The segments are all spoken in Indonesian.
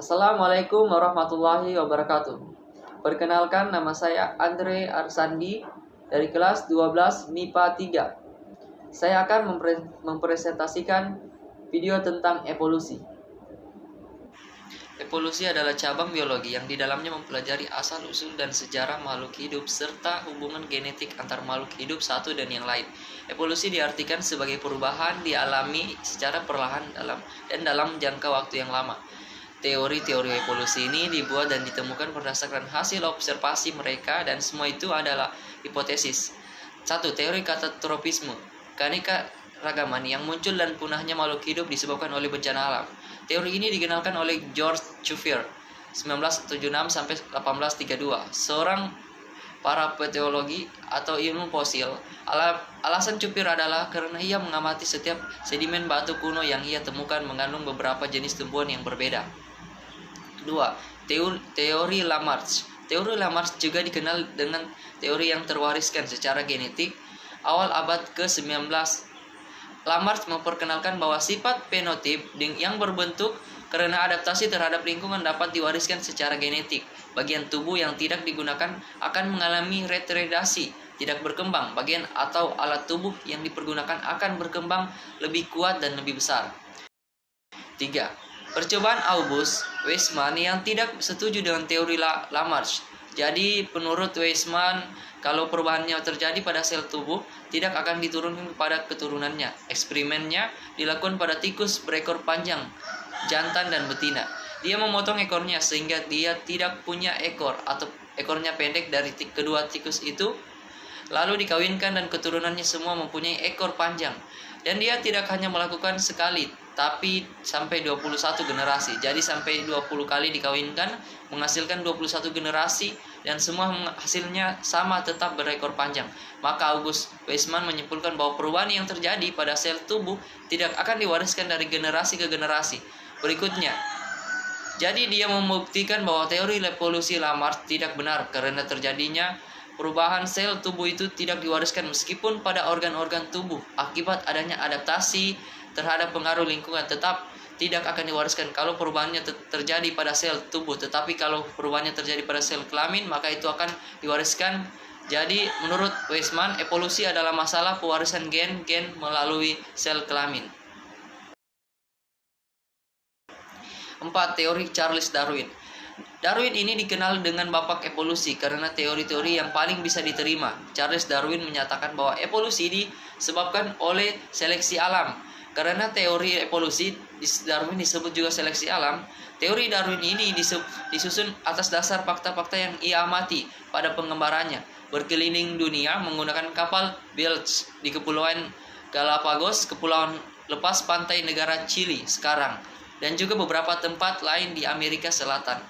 Assalamualaikum warahmatullahi wabarakatuh. Perkenalkan, nama saya Andre Arsandi dari kelas 12 MIPA 3. Saya akan mempresentasikan video tentang evolusi. Evolusi adalah cabang biologi yang di dalamnya mempelajari asal-usul dan sejarah makhluk hidup serta hubungan genetik antar makhluk hidup satu dan yang lain. Evolusi diartikan sebagai perubahan dialami secara perlahan dalam jangka waktu yang lama. Teori-teori evolusi ini dibuat dan ditemukan berdasarkan hasil observasi mereka, dan semua itu adalah hipotesis. 1. Teori katatropisme. Keanekaragaman yang muncul dan punahnya makhluk hidup disebabkan oleh bencana alam. Teori ini dikenalkan oleh George Cuvier 1976-1832, seorang parapeteologi atau ilmu fosil. Alasan Cuvier adalah karena ia mengamati setiap sedimen batu kuno yang ia temukan mengandung beberapa jenis tumbuhan yang berbeda. 2. Teori Lamarck. Teori Lamarck juga dikenal dengan teori yang terwariskan secara genetik awal abad ke-19. Lamarck memperkenalkan bahwa sifat fenotip yang berbentuk karena adaptasi terhadap lingkungan dapat diwariskan secara genetik. Bagian tubuh yang tidak digunakan akan mengalami retardasi, tidak berkembang. Bagian atau alat tubuh yang dipergunakan akan berkembang lebih kuat dan lebih besar. 3. Percobaan August Weismann yang tidak setuju dengan teori Lamarck. Jadi menurut Weismann, kalau perubahannya terjadi pada sel tubuh, tidak akan diturunkan kepada keturunannya. Eksperimennya dilakukan pada tikus berekor panjang, jantan dan betina. Dia memotong ekornya sehingga dia tidak punya ekor atau ekornya pendek dari kedua tikus itu, lalu dikawinkan dan keturunannya semua mempunyai ekor panjang. Dan dia tidak hanya melakukan sekali, tapi sampai 21 generasi. Jadi sampai 20 kali dikawinkan, menghasilkan 21 generasi, dan semua hasilnya sama, tetap berekor panjang. Maka August Weismann menyimpulkan bahwa perubahan yang terjadi pada sel tubuh tidak akan diwariskan dari generasi ke generasi berikutnya. Jadi dia membuktikan bahwa teori evolusi Lamarck tidak benar karena terjadinya perubahan sel tubuh itu tidak diwariskan meskipun pada organ-organ tubuh akibat adanya adaptasi terhadap pengaruh lingkungan, tetap tidak akan diwariskan kalau perubahannya terjadi pada sel tubuh. Tetapi kalau perubahannya terjadi pada sel kelamin, maka itu akan diwariskan. Jadi menurut Weismann, evolusi adalah masalah pewarisan gen melalui sel kelamin. 4. Teori Charles Darwin. Darwin ini dikenal dengan bapak evolusi karena teori-teori yang paling bisa diterima. Charles Darwin menyatakan bahwa evolusi disebabkan oleh seleksi alam. Karena teori evolusi Darwin disebut juga seleksi alam, teori Darwin ini disusun atas dasar fakta-fakta yang ia amati pada pengembarannya. Berkeliling dunia menggunakan kapal Belch di Kepulauan Galapagos, kepulauan lepas pantai negara Chili sekarang, dan juga beberapa tempat lain di Amerika Selatan.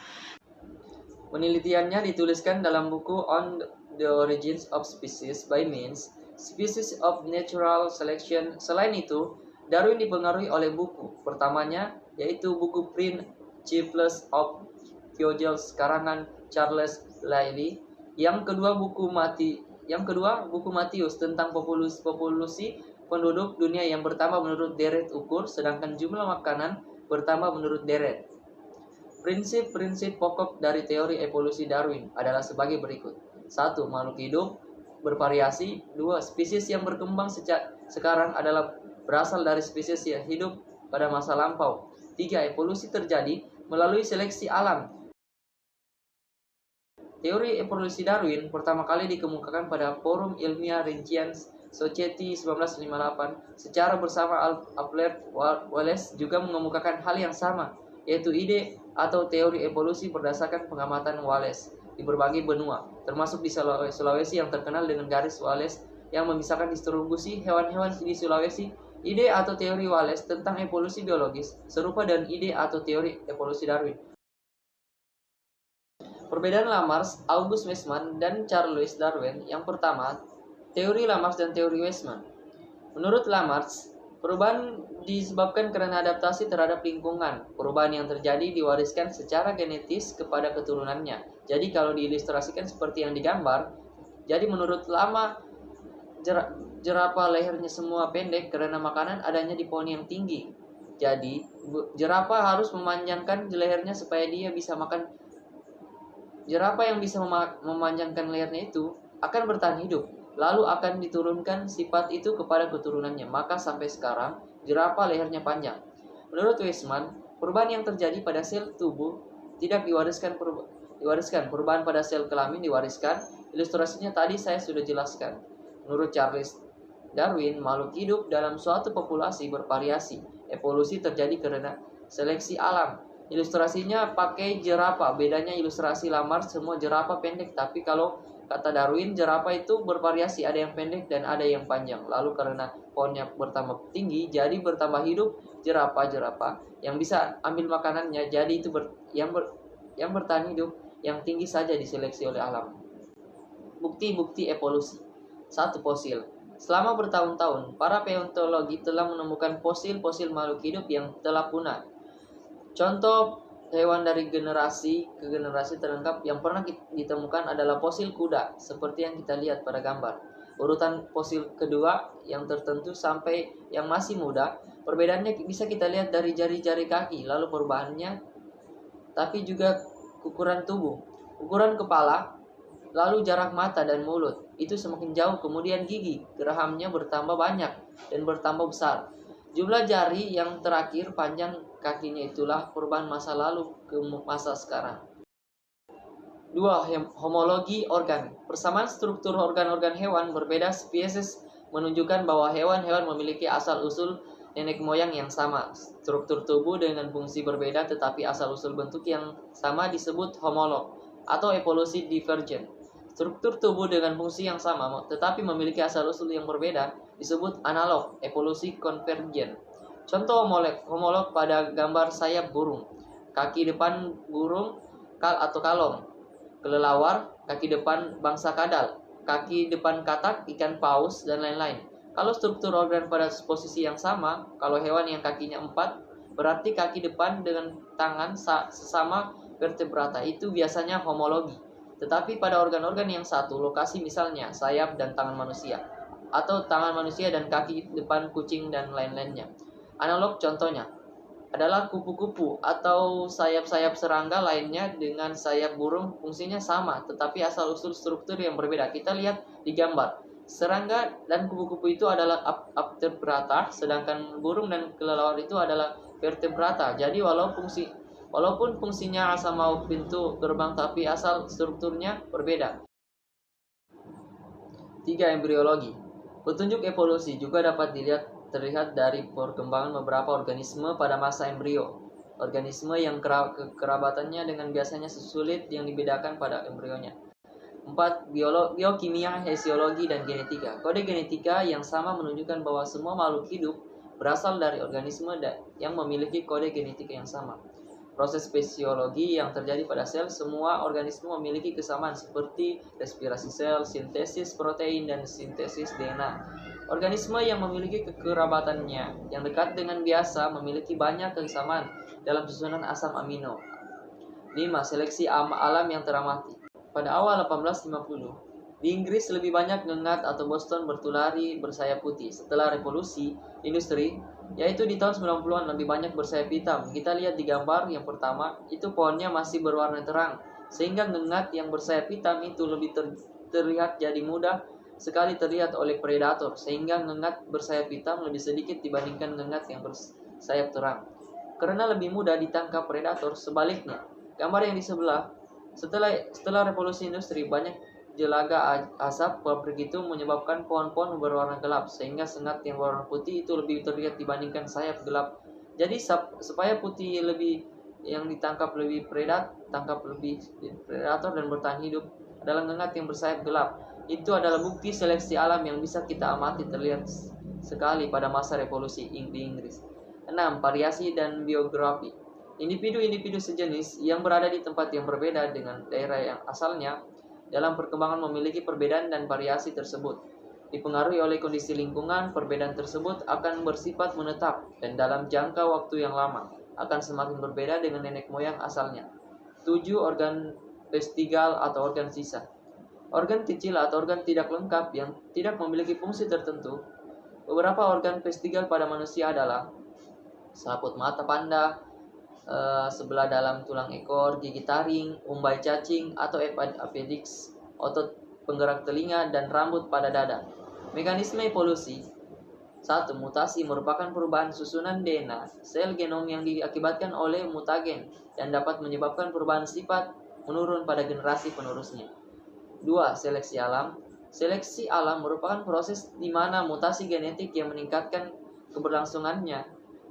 Penelitiannya dituliskan dalam buku On the Origins of Species by Means, Species of Natural Selection. Selain itu, Darwin dipengaruhi oleh buku pertamanya, yaitu buku Principles of Biology karangan Charles Lyell. Yang kedua buku Matthews tentang populasi penduduk dunia yang bertambah menurut deret ukur, sedangkan jumlah makanan bertambah menurut deret. Prinsip-prinsip pokok dari teori evolusi Darwin adalah sebagai berikut. 1. Makhluk hidup bervariasi. 2. Spesies yang berkembang sekarang adalah berasal dari spesies yang hidup pada masa lampau. 3. Evolusi terjadi melalui seleksi alam. Teori evolusi Darwin pertama kali dikemukakan pada Forum Ilmiah Rincian Society 1958. Secara bersama Alfred Wallace juga mengemukakan hal yang sama, yaitu ide atau teori evolusi berdasarkan pengamatan Wallace di berbagai benua, termasuk di Sulawesi yang terkenal dengan garis Wallace yang memisahkan distribusi hewan-hewan di Sulawesi. Ide atau teori Wallace tentang evolusi biologis serupa dengan ide atau teori evolusi Darwin. Perbedaan Lamarck, August Weismann, dan Charles Darwin. Yang pertama, teori Lamarck dan teori Weismann. Menurut Lamarck, perubahan disebabkan karena adaptasi terhadap lingkungan. Perubahan yang terjadi diwariskan secara genetis kepada keturunannya. Jadi kalau diilustrasikan seperti yang digambar, jadi menurut jerapah lehernya semua pendek karena makanan adanya di pohon yang tinggi. Jadi, jerapah harus memanjangkan lehernya supaya dia bisa makan. Jerapah yang bisa memanjangkan lehernya itu akan bertahan hidup, lalu akan diturunkan sifat itu kepada keturunannya. Maka sampai sekarang, jerapah lehernya panjang. Menurut Weismann, perubahan yang terjadi pada sel tubuh tidak diwariskan. Perubahan pada sel kelamin diwariskan. Ilustrasinya tadi saya sudah jelaskan. Menurut Charles Darwin, makhluk hidup dalam suatu populasi bervariasi. Evolusi terjadi karena seleksi alam. Ilustrasinya pakai jerapah. Bedanya ilustrasi lamar semua jerapah pendek. Tapi kalau kata Darwin, jerapah itu bervariasi. Ada yang pendek dan ada yang panjang. Lalu karena pohonnya bertambah tinggi, jadi bertambah hidup jerapah-jerapah yang bisa ambil makanannya. Jadi itu yang bertahan hidup yang tinggi saja diseleksi oleh alam. Bukti-bukti evolusi. 1. Fosil. Selama bertahun-tahun, para paleontologi telah menemukan fosil-fosil makhluk hidup yang telah punah. Contoh hewan dari generasi ke generasi terlengkap yang pernah ditemukan adalah fosil kuda, seperti yang kita lihat pada gambar. Urutan fosil kedua yang tertentu sampai yang masih muda, perbedaannya bisa kita lihat dari jari-jari kaki, lalu perubahannya, tapi juga ukuran tubuh, ukuran kepala, lalu jarak mata dan mulut. Itu semakin jauh, kemudian gigi, gerahamnya bertambah banyak dan bertambah besar. Jumlah jari yang terakhir panjang kakinya itulah perubahan masa lalu ke masa sekarang. 2. Homologi organ. Persamaan struktur organ-organ hewan berbeda spesies menunjukkan bahwa hewan-hewan memiliki asal-usul nenek moyang yang sama. Struktur tubuh dengan fungsi berbeda tetapi asal-usul bentuk yang sama disebut homolog atau evolusi divergen. Struktur tubuh dengan fungsi yang sama tetapi memiliki asal-usul yang berbeda disebut analog, evolusi konvergen. Contoh homolog pada gambar sayap burung, kaki depan burung atau kalong, kelelawar, kaki depan bangsa kadal, kaki depan katak, ikan paus, dan lain-lain. Kalau struktur organ pada posisi yang sama, kalau hewan yang kakinya 4, berarti kaki depan dengan tangan sesama vertebrata, itu biasanya homologi. Tetapi pada organ-organ yang satu lokasi, misalnya sayap dan tangan manusia, atau tangan manusia dan kaki depan kucing dan lain-lainnya. Analog contohnya adalah kupu-kupu atau sayap-sayap serangga lainnya dengan sayap burung, fungsinya sama, tetapi asal-usul struktur yang berbeda. Kita lihat di gambar. Serangga dan kupu-kupu itu adalah vertebrata, sedangkan burung dan kelelawar itu adalah vertebrata. Jadi walaupun fungsinya sama pintu gerbang, tapi asal strukturnya berbeda. 3. Embriologi. Petunjuk evolusi juga dapat terlihat dari perkembangan beberapa organisme pada masa embrio. Organisme yang kerabatannya dengan biasanya sesulit yang dibedakan pada embrionya. 4. Biokimia, fisiologi, dan genetika. Kode genetika yang sama menunjukkan bahwa semua makhluk hidup berasal dari organisme yang memiliki kode genetika yang sama. Proses fisiologi yang terjadi pada sel, semua organisme memiliki kesamaan seperti respirasi sel, sintesis protein, dan sintesis DNA. Organisme yang memiliki kekerabatannya yang dekat dengan biasa memiliki banyak kesamaan dalam susunan asam amino. 5. Seleksi alam yang teramati. Pada awal 1850, di Inggris lebih banyak ngengat atau Boston bertulari bersayap putih. Setelah revolusi industri, yaitu di tahun 90-an, lebih banyak bersayap hitam. Kita lihat di gambar yang pertama, itu pohonnya masih berwarna terang, sehingga ngengat yang bersayap hitam itu lebih terlihat jadi mudah sekali terlihat oleh predator, sehingga ngengat bersayap hitam lebih sedikit dibandingkan ngengat yang bersayap terang, karena lebih mudah ditangkap predator. Sebaliknya, gambar yang di sebelah, setelah revolusi industri, banyak jelaga asap pabrik itu menyebabkan pohon-pohon berwarna gelap, sehingga sengat yang berwarna putih itu lebih terlihat dibandingkan sayap gelap. Jadi supaya putih lebih yang ditangkap lebih tangkap lebih predator dan bertahan hidup adalah ngengat yang bersayap gelap. Itu adalah bukti seleksi alam yang bisa kita amati terlihat sekali pada masa revolusi di Inggris. 6. Variasi dan biografi. Individu-individu sejenis yang berada di tempat yang berbeda dengan daerah yang asalnya dalam perkembangan memiliki perbedaan, dan variasi tersebut dipengaruhi oleh kondisi lingkungan. Perbedaan tersebut akan bersifat menetap dan dalam jangka waktu yang lama akan semakin berbeda dengan nenek moyang asalnya. 7. Organ vestigal atau organ sisa. Organ kecil atau organ tidak lengkap yang tidak memiliki fungsi tertentu. Beberapa organ vestigal pada manusia adalah selaput mata panda, sebelah dalam tulang ekor, gigi taring, umbai cacing atau appendix, otot penggerak telinga, dan rambut pada dada. Mekanisme evolusi. 1. Mutasi merupakan perubahan susunan DNA sel genom yang diakibatkan oleh mutagen dan dapat menyebabkan perubahan sifat menurun pada generasi penerusnya. 2. Seleksi alam. Seleksi alam merupakan proses di mana mutasi genetik yang meningkatkan keberlangsungannya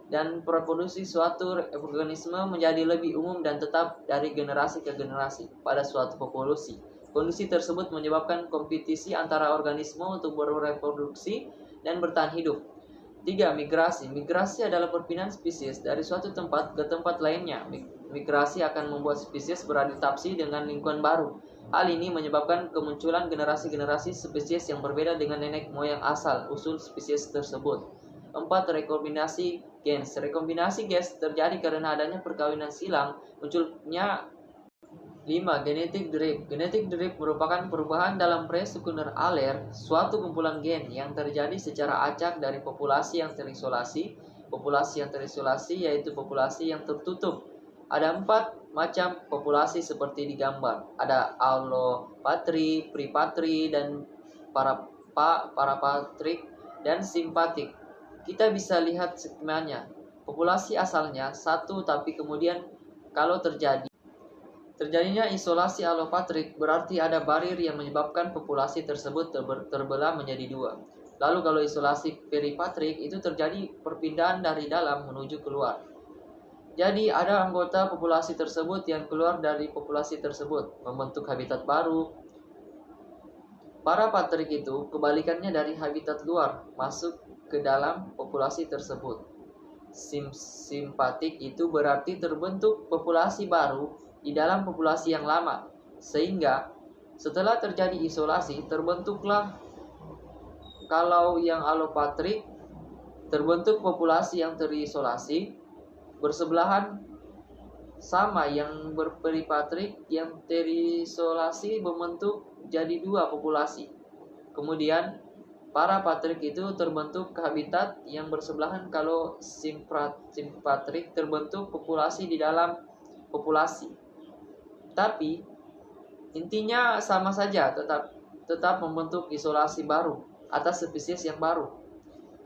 dan reproduksi suatu organisme menjadi lebih umum dan tetap dari generasi ke generasi pada suatu populasi. Kondisi tersebut menyebabkan kompetisi antara organisme untuk bereproduksi dan bertahan hidup. 3. Migrasi. Migrasi adalah perpindahan spesies dari suatu tempat ke tempat lainnya. Migrasi akan membuat spesies beradaptasi dengan lingkungan baru. Hal ini menyebabkan kemunculan generasi-generasi spesies yang berbeda dengan nenek moyang asal usul spesies tersebut. 4. Rekombinasi gens. Rekombinasi gens terjadi karena adanya perkawinan silang, munculnya 5. Genetic drift. Genetic drift merupakan perubahan dalam presekunder aler, suatu kumpulan gen yang terjadi secara acak dari populasi yang terisolasi. Populasi yang terisolasi yaitu populasi yang tertutup. Ada 4 macam populasi seperti di gambar. Ada allopatri, pripatri, dan parapatrik, dan simpatik. Kita bisa lihat skemanya. Populasi asalnya satu, tapi kemudian kalau terjadinya isolasi allopatrik, berarti ada barir yang menyebabkan populasi tersebut terbelah menjadi 2. Lalu kalau isolasi peripatrik, itu terjadi perpindahan dari dalam menuju keluar. Jadi ada anggota populasi tersebut yang keluar dari populasi tersebut, membentuk habitat baru. Parapatrik itu kebalikannya dari habitat luar, masuk ke dalam populasi tersebut. Simpatik itu berarti terbentuk populasi baru di dalam populasi yang lama, sehingga setelah terjadi isolasi terbentuklah, kalau yang allopatrik terbentuk populasi yang terisolasi bersebelahan, sama yang berperipatrik yang terisolasi membentuk jadi 2 populasi. Kemudian parapatrik itu terbentuk habitat yang bersebelahan, kalau simpatrik terbentuk populasi di dalam populasi. Tapi intinya sama saja, tetap membentuk isolasi baru atas spesies yang baru.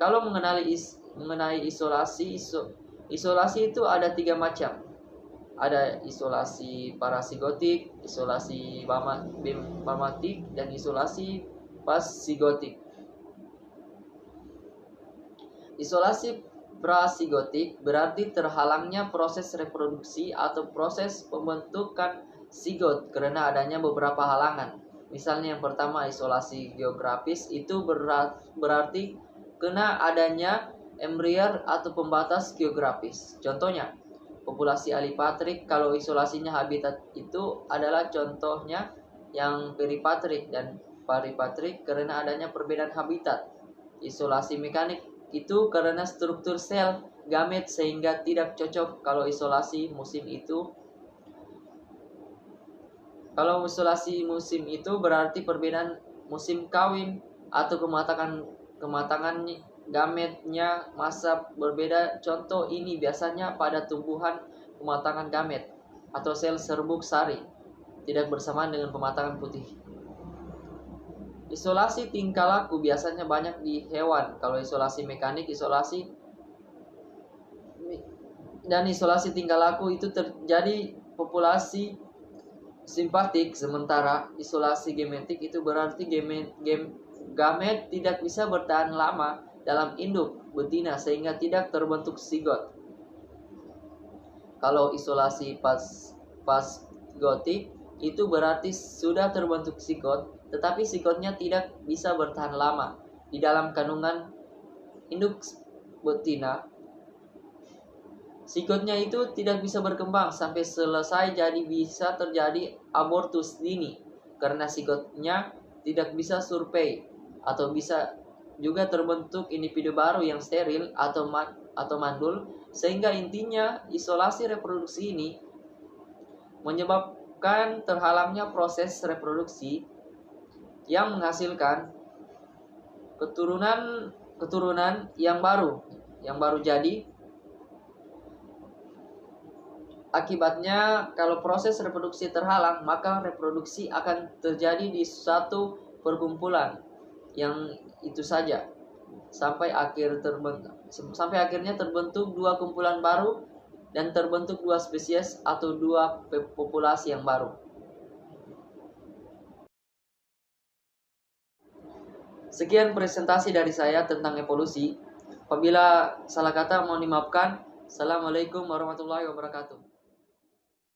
Kalau mengenai isolasi itu ada 3 macam. Ada isolasi parasigotik, isolasi bamatik, dan isolasi pasigotik. Isolasi prasigotik berarti terhalangnya proses reproduksi atau proses pembentukan sigot karena adanya beberapa halangan. Misalnya yang pertama, isolasi geografis, itu berarti kena adanya embryar atau pembatas geografis. Contohnya, populasi alipatrik, kalau isolasinya habitat itu adalah contohnya yang peripatrik dan paripatrik karena adanya perbedaan habitat. Isolasi mekanik itu karena struktur sel gamet sehingga tidak cocok. Kalau isolasi musim itu berarti perbedaan musim kawin atau kematangan gametnya masa berbeda. Contoh ini biasanya pada tumbuhan pematangan gamet atau sel serbuk sari tidak bersamaan dengan pematangan putih. Isolasi tingkah laku biasanya banyak di hewan. Kalau isolasi mekanik, isolasi tingkah laku itu terjadi populasi simpatik, sementara isolasi genetik itu berarti gamet tidak bisa bertahan lama dalam induk betina sehingga tidak terbentuk sigot. Kalau isolasi pasgotik itu berarti sudah terbentuk sigot, tetapi sigotnya tidak bisa bertahan lama di dalam kandungan induk betina. Sigotnya itu tidak bisa berkembang sampai selesai, jadi bisa terjadi abortus dini karena sigotnya tidak bisa survei, atau bisa juga terbentuk individu baru yang steril atau mandul. Sehingga intinya isolasi reproduksi ini menyebabkan terhalangnya proses reproduksi yang menghasilkan keturunan yang baru jadi Akibatnya, kalau proses reproduksi terhalang, maka reproduksi akan terjadi di suatu perkumpulan yang itu saja sampai akhirnya terbentuk dua kumpulan baru dan terbentuk dua spesies atau dua populasi yang baru. Sekian presentasi dari saya tentang evolusi. Apabila salah kata mohon dimaafkan. Assalamualaikum warahmatullahi wabarakatuh.